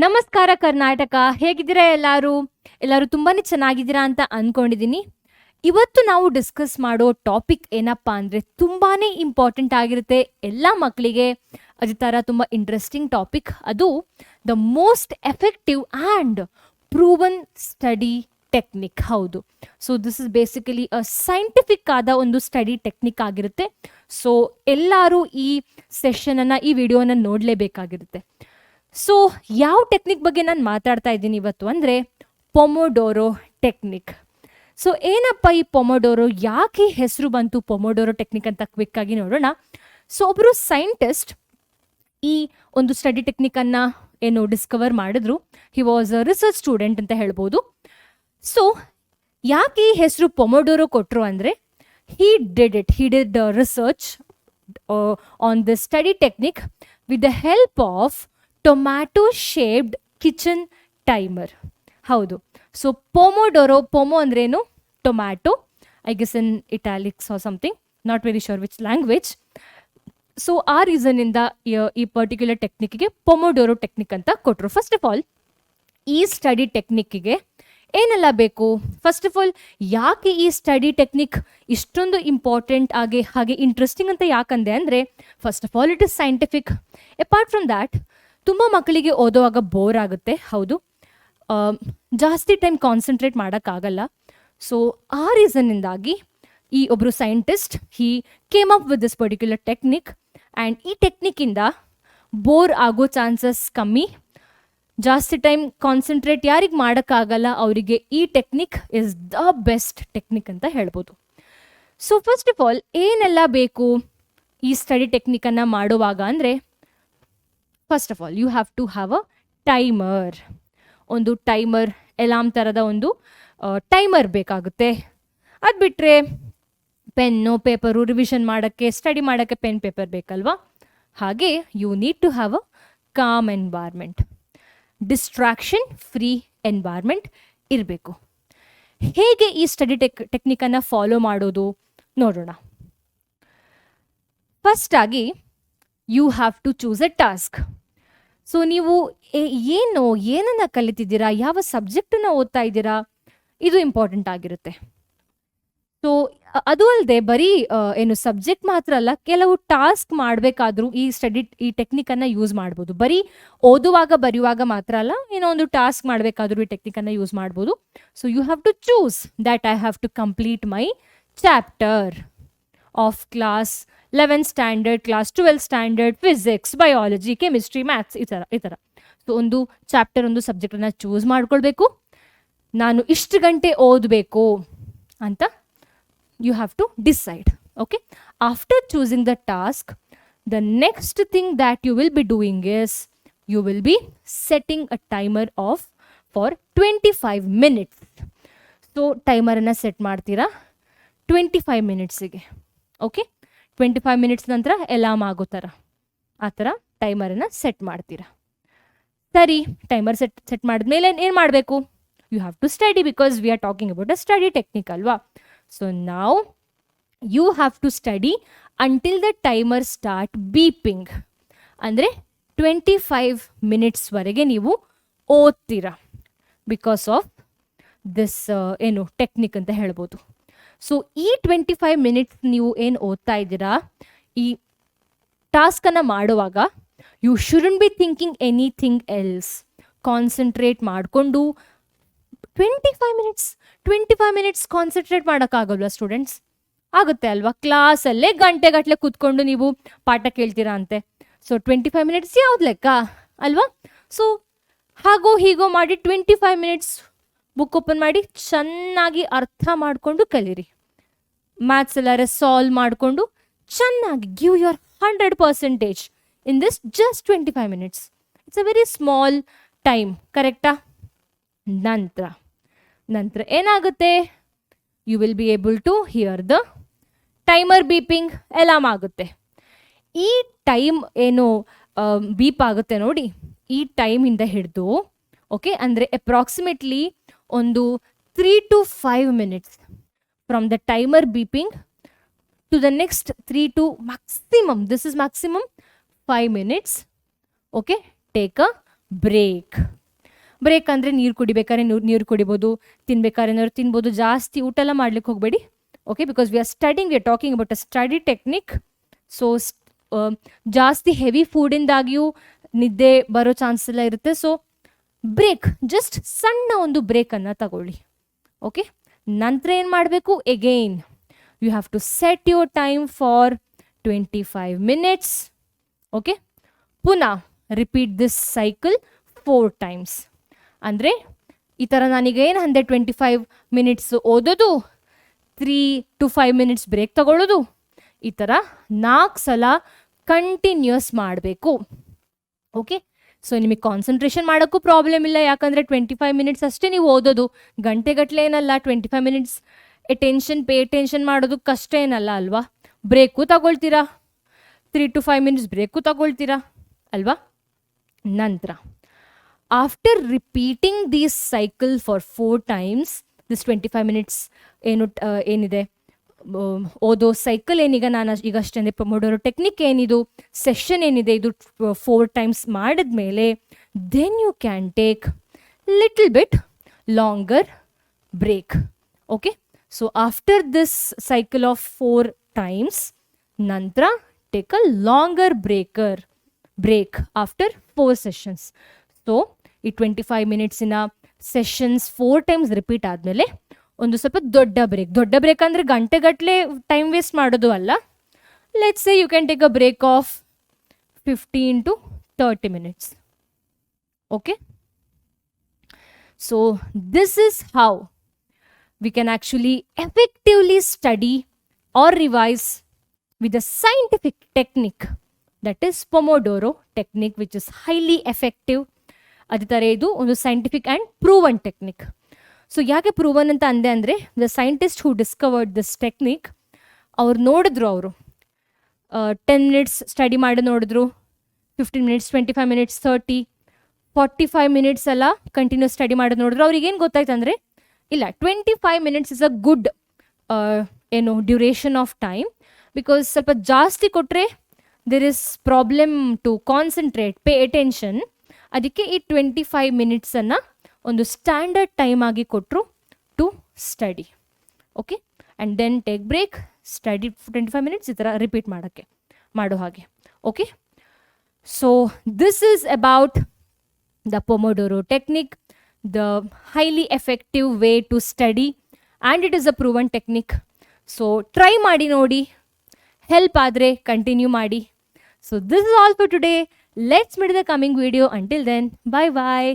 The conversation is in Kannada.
ನಮಸ್ಕಾರ ಕರ್ನಾಟಕ, ಹೇಗಿದ್ದೀರಾ ಎಲ್ಲರೂ ತುಂಬಾನೇ ಚೆನ್ನಾಗಿದ್ದೀರಾ ಅಂತ ಅನ್ಕೊಂಡಿದ್ದೀನಿ. ಇವತ್ತು ನಾವು ಡಿಸ್ಕಸ್ ಮಾಡೋ ಟಾಪಿಕ್ ಏನಪ್ಪಾ ಅಂದ್ರೆ ತುಂಬಾನೇ ಇಂಪಾರ್ಟೆಂಟ್ ಆಗಿರುತ್ತೆ ಎಲ್ಲ ಮಕ್ಕಳಿಗೆ. ಅದೇ ತರ ತುಂಬಾ ಇಂಟ್ರೆಸ್ಟಿಂಗ್ ಟಾಪಿಕ್. ಅದು the most effective and proven study technique. ಹೌದು, so this is basically a scientific ಆದ ಒಂದು ಸ್ಟಡಿ ಟೆಕ್ನಿಕ್ ಆಗಿರುತ್ತೆ. ಸೊ ಎಲ್ಲರೂ ಈ ಸೆಷನ್ ಅನ್ನ, ಈ ವಿಡಿಯೋನ ನೋಡಲೇಬೇಕಾಗಿರುತ್ತೆ. ಸೊ ಯಾವ ಟೆಕ್ನಿಕ್ ಬಗ್ಗೆ ನಾನು ಮಾತಾಡ್ತಾ ಇದ್ದೀನಿ ಇವತ್ತು ಅಂದರೆ ಪೊಮೊಡೋರೋ ಟೆಕ್ನಿಕ್. ಸೊ ಏನಪ್ಪ ಈ ಪೊಮೊಡೋರೋ, ಯಾಕೆ ಹೆಸರು ಬಂತು ಪೊಮೊಡೋರೋ ಟೆಕ್ನಿಕ್ ಅಂತ ಕ್ವಿಕ್ ಆಗಿ ನೋಡೋಣ. ಸೊ ಒಬ್ಬರು ಸೈಂಟಿಸ್ಟ್ ಈ ಒಂದು ಸ್ಟಡಿ ಟೆಕ್ನಿಕನ್ನು ಏನು ಡಿಸ್ಕವರ್ ಮಾಡಿದ್ರು. He was a research student ಅಂತ ಹೇಳ್ಬೋದು. ಸೊ ಯಾಕೆ ಈ ಹೆಸರು ಪೊಮೊಡೋರೋ ಕೊಟ್ಟರು ಅಂದರೆ he did research on the study technique with the help of tomato shaped kitchen timer. ಹೌದು, ಸೊ ಪೊಮೊ ಅಂದ್ರೇನು? Tomato, I guess in italics or something, not very sure which language. So ಆ ರೀಸನ್ನಿಂದ ಈ ಪರ್ಟಿಕ್ಯುಲರ್ ಟೆಕ್ನಿಕ್ಗೆ ಪೊಮೊಡೋರೋ ಟೆಕ್ನಿಕ್ ಅಂತ ಕೊಟ್ಟರು. ಫಸ್ಟ್ ಆಫ್ ಆಲ್ ಈ ಸ್ಟಡಿ ಟೆಕ್ನಿಕ್ಕಿಗೆ ಏನೆಲ್ಲ ಬೇಕು? ಫಸ್ಟ್ ಆಫ್ ಆಲ್ ಯಾಕೆ ಈ ಸ್ಟಡಿ ಟೆಕ್ನಿಕ್ ಇಷ್ಟೊಂದು ಇಂಪಾರ್ಟೆಂಟ್ ಹಾಗೆ ಇಂಟ್ರೆಸ್ಟಿಂಗ್ ಅಂತ ಯಾಕಂದೆ ಅಂದರೆ, first of all it is scientific. Apart from that, ತುಂಬ ಮಕ್ಕಳಿಗೆ ಓದುವಾಗ ಬೋರ್ ಆಗುತ್ತೆ. ಹೌದು, ಜಾಸ್ತಿ ಟೈಮ್ ಕಾನ್ಸಂಟ್ರೇಟ್ ಮಾಡೋಕ್ಕಾಗಲ್ಲ. ಸೊ ಆ ರೀಸನ್ನಿಂದಾಗಿ ಈ ಒಬ್ಬರು scientist he came up with this particular technique. And ಈ ಟೆಕ್ನಿಕ್ಕಿಂದ ಬೋರ್ ಆಗೋ ಚಾನ್ಸಸ್ ಕಮ್ಮಿ. ಜಾಸ್ತಿ ಟೈಮ್ ಕಾನ್ಸಂಟ್ರೇಟ್ ಯಾರಿಗೆ ಮಾಡೋಕ್ಕಾಗಲ್ಲ ಅವರಿಗೆ ಈ technique is the best technique ಅಂತ ಹೇಳ್ಬೋದು. ಸೊ ಫಸ್ಟ್ ಆಫ್ ಆಲ್ ಏನೆಲ್ಲ ಬೇಕು ಈ ಸ್ಟಡಿ ಟೆಕ್ನಿಕನ್ನು ಮಾಡುವಾಗ ಅಂದರೆ, first of all you have to have a timer. ಒಂದು ಟೈಮರ್, ಅಲಾರ್ಮ್ ಥರದ ಒಂದು ಟೈಮರ್ ಬೇಕಾಗುತ್ತೆ. ಅದು ಬಿಟ್ಟರೆ ಪೆನ್ನು, ಪೇಪರು, ರಿವಿಷನ್ ಮಾಡೋಕ್ಕೆ, ಸ್ಟಡಿ ಮಾಡೋಕ್ಕೆ ಪೆನ್ ಪೇಪರ್ ಬೇಕಲ್ವಾ. ಹಾಗೆ you need to have a calm environment, distraction free environment ಇರಬೇಕು. ಹೇಗೆ ಈ ಸ್ಟಡಿ ಟೆಕ್ನಿಕನ್ನು ಫಾಲೋ ಮಾಡೋದು ನೋಡೋಣ. ಫಸ್ಟಾಗಿ you have to choose a task. So ನೀವು ಏನನ್ನ ಕಲಿತಿದ್ದೀರಾ, ಯಾವ ಸಬ್ಜೆಕ್ಟನ್ನ ಓದ್ತಾ ಇದ್ದೀರಾ, ಇದು ಇಂಪಾರ್ಟೆಂಟ್ ಆಗಿರುತ್ತೆ. ಸೊ ಅದು ಅಲ್ಲದೆ ಬರೀ ಸಬ್ಜೆಕ್ಟ್ ಮಾತ್ರ ಅಲ್ಲ, ಕೆಲವು ಟಾಸ್ಕ್ ಮಾಡಬೇಕಾದ್ರೂ ಈ ಟೆಕ್ನಿಕನ್ನು ಯೂಸ್ ಮಾಡ್ಬೋದು. ಬರೀ ಓದುವಾಗ ಬರೆಯುವಾಗ ಮಾತ್ರ ಅಲ್ಲ, ಏನೋ ಒಂದು ಟಾಸ್ಕ್ ಮಾಡಬೇಕಾದ್ರೂ ಈ ಟೆಕ್ನಿಕನ್ನು ಯೂಸ್ ಮಾಡ್ಬೋದು. So you have to choose that I have to complete my chapter of class 11th standard, class 12th standard, physics, biology, chemistry, maths, ಈ ಥರ. ಸೊ ಒಂದು ಚಾಪ್ಟರ್, ಒಂದು ಸಬ್ಜೆಕ್ಟನ್ನು ಚೂಸ್ ಮಾಡ್ಕೊಳ್ಬೇಕು. ನಾನು ಇಷ್ಟು ಗಂಟೆ ಓದಬೇಕು ಅಂತ you have to decide. Okay, after choosing the task, the next thing that you will be doing is you will be setting a timer for 25 minutes. So timer ಅನ್ನು ಸೆಟ್ ಮಾಡ್ತೀರಾ 25 ಮಿನಿಟ್ಸಿಗೆ. ಓಕೆ, 25 ಮಿನಿಟ್ಸ್ ನಂತರ ಅಲಾರ್ಮ್ ಆಗೋ ಥರ ಆ ಥರ ಟೈಮರನ್ನು ಸೆಟ್ ಮಾಡ್ತೀರಾ. ಸರಿ, ಟೈಮರ್ ಸೆಟ್ ಮಾಡಿದ್ಮೇಲೆ ಏನು ಮಾಡಬೇಕು? You have to study, because we are talking about a study technique ಅಲ್ವಾ. So now you have to study until the timer start beeping. ಅಂದರೆ 25 ಮಿನಿಟ್ಸ್ ವರೆಗೆ ನೀವು ಓದ್ತೀರಾ ಬಿಕಾಸ್ ಆಫ್ ದಿಸ್ ಟೆಕ್ನಿಕ್ ಅಂತ ಹೇಳ್ಬೋದು. ಸೊ ಈ 25 ಮಿನಿಟ್ಸ್ ನೀವು ಏನು ಓದ್ತಾ ಇದ್ದೀರಾ, ಈ ಟಾಸ್ಕನ್ನು ಮಾಡುವಾಗ you shouldn't be thinking anything else. Concentrate ಮಾಡಿಕೊಂಡು 25 ಮಿನಿಟ್ಸ್ ಕಾನ್ಸಂಟ್ರೇಟ್ ಮಾಡೋಕ್ಕಾಗಲ್ವಾ ಸ್ಟೂಡೆಂಟ್ಸ್? ಆಗುತ್ತೆ ಅಲ್ವಾ? ಕ್ಲಾಸಲ್ಲೇ ಗಂಟೆಗಟ್ಟಲೆ ಕೂತ್ಕೊಂಡು ನೀವು ಪಾಠ ಕೇಳ್ತೀರಾ ಅಂತೆ. ಸೊ 25 ಮಿನಿಟ್ಸ್ ಯಾವ್ದು ಲೆಕ್ಕ ಅಲ್ವಾ? ಸೊ ಹಾಗೋ ಹೀಗೋ ಮಾಡಿ 25 ಮಿನಿಟ್ಸ್ ಬುಕ್ ಓಪನ್ ಮಾಡಿ ಚೆನ್ನಾಗಿ ಅರ್ಥ ಮಾಡಿಕೊಂಡು ಕಲೀರಿ. ಮ್ಯಾಥ್ಸ್ ಎಲ್ಲಾರೆ ಸಾಲ್ವ್ ಮಾಡಿಕೊಂಡು ಚೆನ್ನಾಗಿ give your 100% in this just 25 minutes. It's a very small time, ಕರೆಕ್ಟಾ? ನಂತರ ಏನಾಗುತ್ತೆ? You will be able to hear the timer beeping. Alarm ಆಗುತ್ತೆ. ಈ ಟೈಮ್ ಬೀಪ್ ಆಗುತ್ತೆ ನೋಡಿ, ಈ ಟೈಮಿಂದ ಹಿಡಿದು ಓಕೆ ಅಂದರೆ ಅಪ್ರಾಕ್ಸಿಮೇಟ್ಲಿ ಒಂದು 3 to 5 minutes from the timer beeping to the next 3 to maximum 5 minutes. Okay, take a break ಅಂದರೆ ನೀರು ಕುಡಿಬೇಕಾದ್ರೆ ನೀರು ಕುಡಿಬೋದು, ತಿನ್ಬೇಕಾದ್ರೆ ಏನಾದ್ರು ತಿನ್ಬೋದು, ಜಾಸ್ತಿ ಊಟ ಎಲ್ಲ ಮಾಡ್ಲಿಕ್ಕೆ ಹೋಗಬೇಡಿ. Okay, because we are talking about a study technique. So ಜಾಸ್ತಿ ಹೆವಿ ಫುಡ್ಡಿಂದಾಗಿಯೂ ನಿದ್ದೆ ಬರೋ ಚಾನ್ಸ್ ಎಲ್ಲ ಇರುತ್ತೆ. ಸೊ ಬ್ರೇಕ್, ಜಸ್ಟ್ ಸಣ್ಣ ಒಂದು ಬ್ರೇಕನ್ನು ತಗೊಳ್ಳಿ. ಓಕೆ, ನಂತರ ಏನು ಮಾಡಬೇಕು? Again you have to set your time for 25 minutes. Okay, ಪುನಃ ರಿಪೀಟ್ ದಿಸ್ ಸೈಕಲ್ 4 times. ಅಂದರೆ ಈ ಥರ ನಾನೀಗ ಏನು ಅಂದೆ, 25 minutes ಓದೋದು, 3 to 5 minutes ಬ್ರೇಕ್ ತಗೊಳ್ಳೋದು, ಈ ಥರ 4 ಸಲ ಕಂಟಿನ್ಯೂಸ್ ಮಾಡಬೇಕು. ಓಕೆ, ಸೊ ನಿಮಗೆ ಕಾನ್ಸಂಟ್ರೇಷನ್ ಮಾಡೋಕ್ಕೂ ಪ್ರಾಬ್ಲಮ್ ಇಲ್ಲ, ಯಾಕಂದರೆ 25 minutes ಅಷ್ಟೇ ನೀವು ಓದೋದು, ಗಂಟೆಗಟ್ಟಲೆ ಏನಲ್ಲ. 25 minutes ಪೇ ಅಟೆನ್ಷನ್ ಮಾಡೋದು ಕಷ್ಟ ಏನಲ್ಲ ಅಲ್ವಾ? ಬ್ರೇಕು ತಗೊಳ್ತೀರಾ, 3 to 5 minutes ಬ್ರೇಕು ತಗೊಳ್ತೀರಾ ಅಲ್ವಾ? ನಂತರ after repeating these cycle for 4 times, this 25 minutes ಏನಿದೆ ಓದೋ ಸೈಕಲ್ ಏನೀಗ ನಾನು ಈಗ ಅಷ್ಟೇ ಪ್ರಮೋಡೋರೋ ಟೆಕ್ನಿಕ್ ಏನಿದು ಸೆಷನ್ ಏನಿದೆ ಇದು 4 times ಮಾಡಿದ್ಮೇಲೆ then you can take little bit longer break. Okay, so after this cycle of 4 times ನಂತರ take a longer break after 4 sessions. So ಈ 25 minutesನ ಸೆಷನ್ಸ್ 4 times ರಿಪೀಟ್ ಆದಮೇಲೆ ಒಂದು ಸ್ವಲ್ಪ ದೊಡ್ಡ ಬ್ರೇಕ್ ಅಂದರೆ ಗಂಟೆಗಟ್ಟಲೆ ಟೈಮ್ ವೇಸ್ಟ್ ಮಾಡೋದು ಅಲ್ಲ. Let's say you can take a break of 15 to 30 minutes. Okay, so this is how we can actually effectively study or revise with a scientific technique, that is Pomodoro technique, which is highly effective. ಅದೇ ಥರ ಇದು ಒಂದು scientific and proven technique. So ಯಾಕೆ ಪ್ರೂವನ್ ಅಂತ ಅಂದೆ ಅಂದರೆ, the scientist who discovered this technique, ಅವ್ರು ನೋಡಿದ್ರು 10 minutes ಸ್ಟಡಿ ಮಾಡಿ ನೋಡಿದ್ರು, 15 minutes, 25 minutes, 30, 45 minutes ಎಲ್ಲ ಕಂಟಿನ್ಯೂಸ್ ಸ್ಟಡಿ ಮಾಡಿ ನೋಡಿದ್ರು. ಅವ್ರಿಗೇನು ಗೊತ್ತಾಯ್ತು ಅಂದರೆ, ಇಲ್ಲ 25 minutes is a good duration of time, because ಸ್ವಲ್ಪ ಜಾಸ್ತಿ ಕೊಟ್ಟರೆ there is problem to concentrate, pay attention. ಅದಕ್ಕೆ ಈ 25 minutes ಒಂದು ಸ್ಟ್ಯಾಂಡರ್ಡ್ ಟೈಮ್ ಆಗಿ ಕೊಟ್ಟರು to study. Okay, and then take break, study 25 minutes, ಈ ಥರ ರಿಪೀಟ್ ಮಾಡೋ ಹಾಗೆ. Okay, so this is about the pomodoro technique, the highly effective way to study, and it is a proven technique. So try ಮಾಡಿ ನೋಡಿ, help ಆದರೆ continue ಮಾಡಿ. So this is all for today. Let's meet in the coming video. Until then, bye bye.